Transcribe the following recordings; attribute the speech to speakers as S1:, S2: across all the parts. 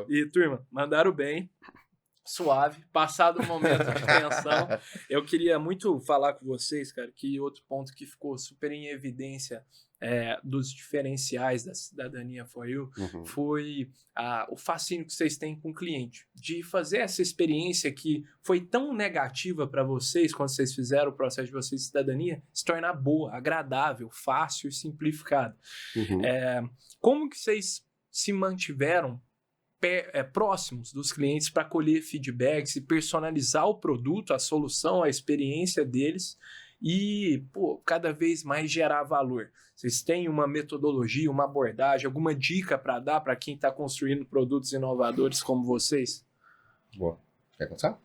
S1: E, turma, mandaram bem, suave, passado o momento de tensão. Eu queria muito falar com vocês, cara, que outro ponto que ficou super em evidência dos diferenciais da Cidadania for You foi o fascínio que vocês têm com o cliente, de fazer essa experiência que foi tão negativa para vocês quando vocês fizeram o processo de vocês de cidadania, se tornar boa, agradável, fácil e simplificado. Como que vocês se mantiveram próximos dos clientes para colher feedbacks e personalizar o produto, a solução, a experiência deles e cada vez mais gerar valor? Vocês têm uma metodologia, uma abordagem, alguma dica para dar para quem está construindo produtos inovadores como vocês?
S2: Boa. Quer começar?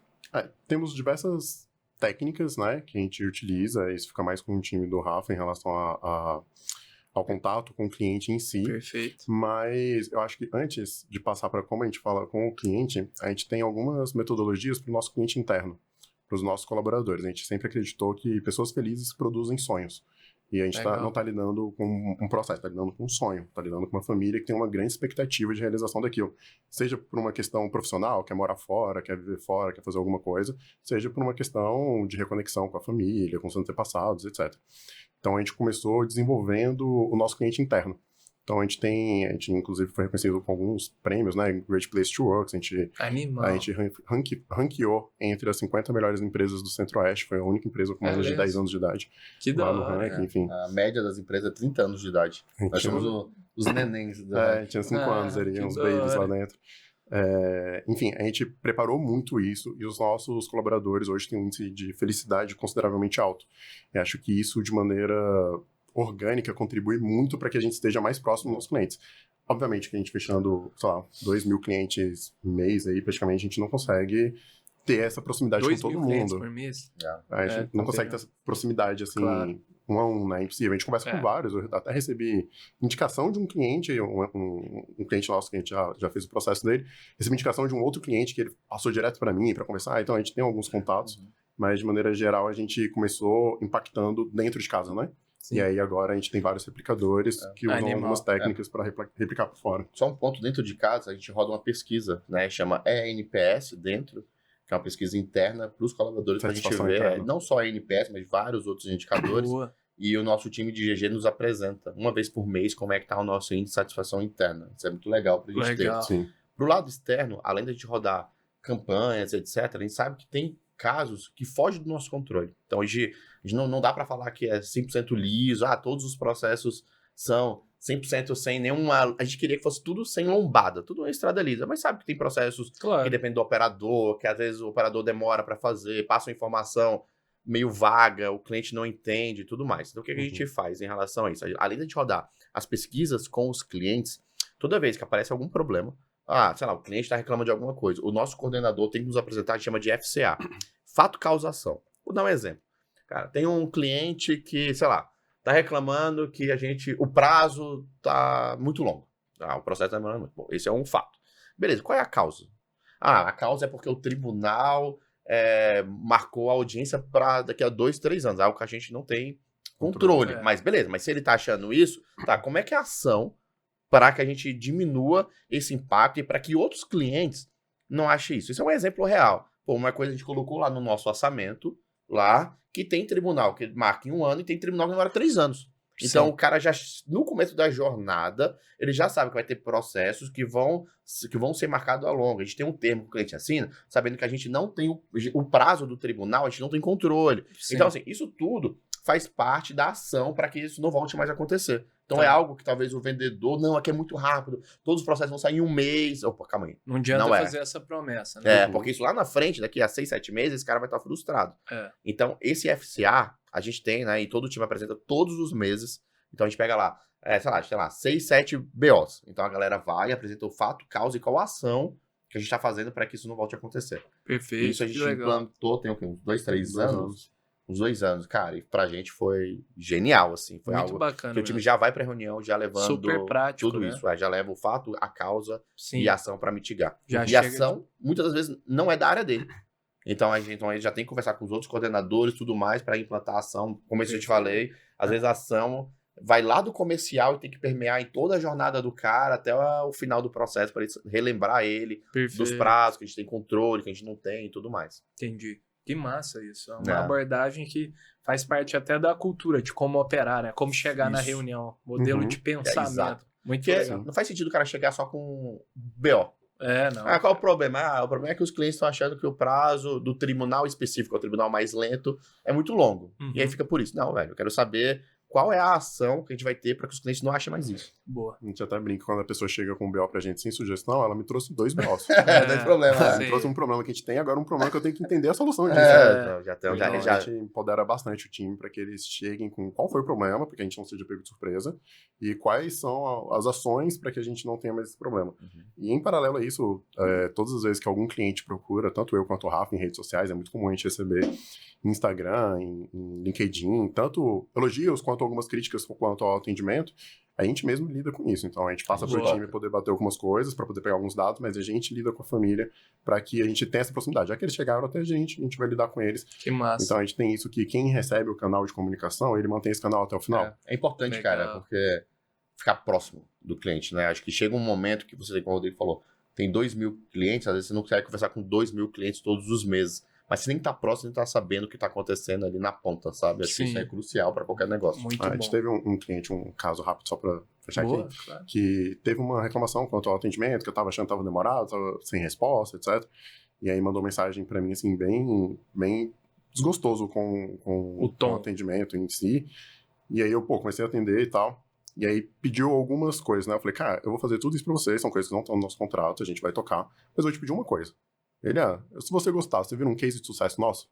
S3: Temos diversas técnicas, né, que a gente utiliza. Isso fica mais com o time do Rafa em relação ao contato com o cliente em si.
S1: Perfeito.
S3: Mas eu acho que antes de passar para como a gente fala com o cliente, a gente tem algumas metodologias para o nosso cliente interno, para os nossos colaboradores. A gente sempre acreditou que pessoas felizes produzem sonhos. E a gente não está lidando com um processo, está lidando com um sonho, está lidando com uma família que tem uma grande expectativa de realização daquilo. Seja por uma questão profissional, quer morar fora, quer viver fora, quer fazer alguma coisa, seja por uma questão de reconexão com a família, com os antepassados, etc. Então, a gente começou desenvolvendo o nosso cliente interno. Então, a gente inclusive foi reconhecido com alguns prêmios, né? Great Place to Work. A gente ranqueou entre as 50 melhores empresas do Centro-Oeste. Foi a única empresa com menos de 10 anos de idade.
S1: Que da hora,
S3: enfim.
S2: A média das empresas é 30 anos de idade. Nós somos os nenéns.
S3: Tinha 5 anos ali, uns babies lá dentro. Enfim, a gente preparou muito isso e os nossos colaboradores hoje têm um índice de felicidade consideravelmente alto. Eu acho que isso, de maneira orgânica, contribui muito para que a gente esteja mais próximo dos nossos clientes. Obviamente que a gente fechando, sei lá, 2.000 clientes mês aí, praticamente, a gente não consegue ter essa proximidade com todo mundo. 2.000 clientes
S1: por mês?
S3: A gente não consegue ter essa proximidade, assim, um a um, né? É impossível. A gente conversa com vários. Eu até recebi indicação de um cliente, um cliente nosso que a gente já fez o processo dele, recebi indicação de um outro cliente que ele passou direto para mim, para conversar. Então, a gente tem alguns contatos, mas, de maneira geral, a gente começou impactando dentro de casa, né? Sim. E aí, agora, a gente tem vários replicadores que usam algumas técnicas para replicar por fora.
S2: Só um ponto, dentro de casa, a gente roda uma pesquisa, né? Chama ENPS dentro, que é uma pesquisa interna para os colaboradores, para a gente ver, não só a NPS, mas vários outros indicadores.
S1: Boa.
S2: E o nosso time de GG nos apresenta, uma vez por mês, como é que está o nosso índice de satisfação interna. Isso é muito legal para a gente ter. Para o lado externo, além de a gente rodar campanhas, etc., a gente sabe que tem casos que fogem do nosso controle. Então, hoje, a gente não dá para falar que é 100% liso, todos os processos são 100% sem nenhuma... A gente queria que fosse tudo sem lombada, tudo uma estrada lisa, mas sabe que tem processos que dependem do operador, que às vezes o operador demora para fazer, passa uma informação meio vaga, o cliente não entende e tudo mais. Então, o que a gente faz em relação a isso? Além de a gente rodar as pesquisas com os clientes, toda vez que aparece algum problema, sei lá, o cliente está reclamando de alguma coisa, o nosso coordenador tem que nos apresentar, a gente chama de FCA, fato causação. Vou dar um exemplo. Cara, tem um cliente que, sei lá, tá reclamando que o prazo tá muito longo. O processo tá demorando muito. Bom, esse é um fato. Beleza, qual é a causa? A causa é porque o tribunal marcou a audiência para daqui a 2, 3 anos. Algo que a gente não tem controle. Mas beleza, mas se ele tá achando isso, como é que é a ação para que a gente diminua esse impacto e para que outros clientes não achem isso? Isso é um exemplo real. Uma coisa a gente colocou lá no nosso orçamento, lá, que tem tribunal que marca em 1 ano e tem tribunal que demora 3 anos. Então, o cara já, no começo da jornada, ele já sabe que vai ter processos que vão ser marcados ao longo. A gente tem um termo que o cliente assina, sabendo que a gente não tem o prazo do tribunal, a gente não tem controle. Sim. Então, assim, isso tudo faz parte da ação para que isso não volte mais a acontecer. Então, é algo que talvez o vendedor, aqui é muito rápido, todos os processos vão sair em 1 mês. Opa, calma aí.
S1: Não adianta fazer essa promessa, né?
S2: Porque isso lá na frente, daqui a 6, 7 meses, esse cara vai estar frustrado. Então, esse FCA, a gente tem, né, e todo o time apresenta todos os meses. Então, a gente pega lá, sei lá, 6, 7 BOs. Então, a galera vai, apresenta o fato, causa e qual a ação que a gente está fazendo para que isso não volte a acontecer.
S1: Perfeito.
S2: Isso a gente implantou, tem uns 2, 3 anos. Uns 2 anos, cara, e pra gente foi genial, assim. Foi muito algo bacana, que o time já vai pra reunião, já levando
S1: super prático,
S2: tudo isso. Já leva o fato, a causa e a ação pra mitigar. E
S1: a
S2: ação, muitas das vezes, não é da área dele. Então, a gente já tem que conversar com os outros coordenadores e tudo mais pra implantar a ação. Como eu te falei, às vezes a ação vai lá do comercial e tem que permear em toda a jornada do cara até o final do processo para relembrar ele dos prazos que a gente tem controle, que a gente não tem e tudo mais.
S1: Entendi. Que massa isso. É uma abordagem que faz parte até da cultura, de como operar, né? Como chegar na reunião. Modelo de pensamento. Muito legal.
S2: Não faz sentido o cara chegar só com BO.
S1: Não.
S2: Qual o problema? O problema é que os clientes estão achando que o prazo do tribunal específico, o tribunal mais lento, é muito longo. E aí fica por isso. Não, velho, eu quero saber qual é a ação que a gente vai ter para que os clientes não achem mais isso.
S1: Boa.
S3: A gente até brinca, quando a pessoa chega com um BO pra gente sem sugestão, ela me trouxe 2 BOs.
S2: Não tem problema.
S3: Ela me trouxe um problema que a gente tem, agora um problema que eu tenho que entender a solução disso.
S2: Já.
S3: A gente empodera bastante o time para que eles cheguem com qual foi o problema, porque a gente não seja pego de surpresa, e quais são as ações para que a gente não tenha mais esse problema. E em paralelo a isso, todas as vezes que algum cliente procura, tanto eu quanto o Rafa em redes sociais, é muito comum a gente receber em Instagram, em LinkedIn, tanto elogios quanto algumas críticas quanto ao atendimento, a gente mesmo lida com isso. Então, a gente passa pro time poder bater algumas coisas, para poder pegar alguns dados, mas a gente lida com a família para que a gente tenha essa proximidade. Já que eles chegaram até a gente vai lidar com eles.
S1: Que massa.
S3: Então, a gente tem isso que quem recebe o canal de comunicação, ele mantém esse canal até o final.
S2: É importante, legal, cara, porque ficar próximo do cliente, né? Acho que chega um momento que você, como o Rodrigo falou, tem 2.000 clientes, às vezes você não quer conversar com 2.000 clientes todos os meses. Mas você nem tá próximo, nem tá sabendo o que tá acontecendo ali na ponta, sabe? Acho que isso é crucial para qualquer negócio.
S1: Muito bom.
S3: A gente teve um cliente, um caso rápido só para fechar aqui, claro, que teve uma reclamação quanto ao atendimento, que eu tava achando que tava demorado, tava sem resposta, etc. E aí mandou mensagem para mim, assim, bem desgostoso com o atendimento em si. E aí eu, comecei a atender e tal. E aí pediu algumas coisas, né? Eu falei, cara, eu vou fazer tudo isso pra vocês, são coisas que não estão no nosso contrato, a gente vai tocar, mas eu vou te pedir uma coisa. Ele, se você gostar, você vira um case de sucesso nosso?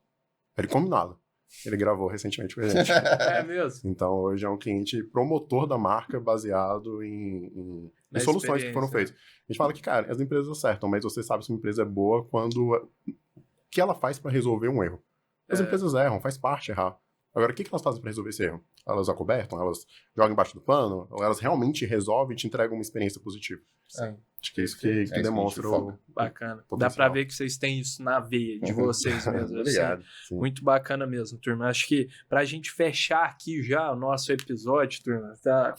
S3: Ele, combinado. Ele gravou recentemente com a gente.
S1: É mesmo?
S3: Então, hoje é um cliente promotor da marca baseado em soluções que foram feitas. A gente fala que, cara, as empresas acertam, mas você sabe se uma empresa é boa quando... O que ela faz para resolver um erro? As empresas erram, faz parte errar. Agora, o que elas fazem para resolver esse erro? Elas acobertam? Elas jogam embaixo do pano? Ou elas realmente resolvem e te entregam uma experiência positiva? Acho que é isso que demonstra o
S1: bacana. Dá pra ver que vocês têm isso na veia de vocês mesmo.
S2: Obrigado.
S1: Assim. Muito bacana mesmo, turma. Acho que pra gente fechar aqui já o nosso episódio, turma, tá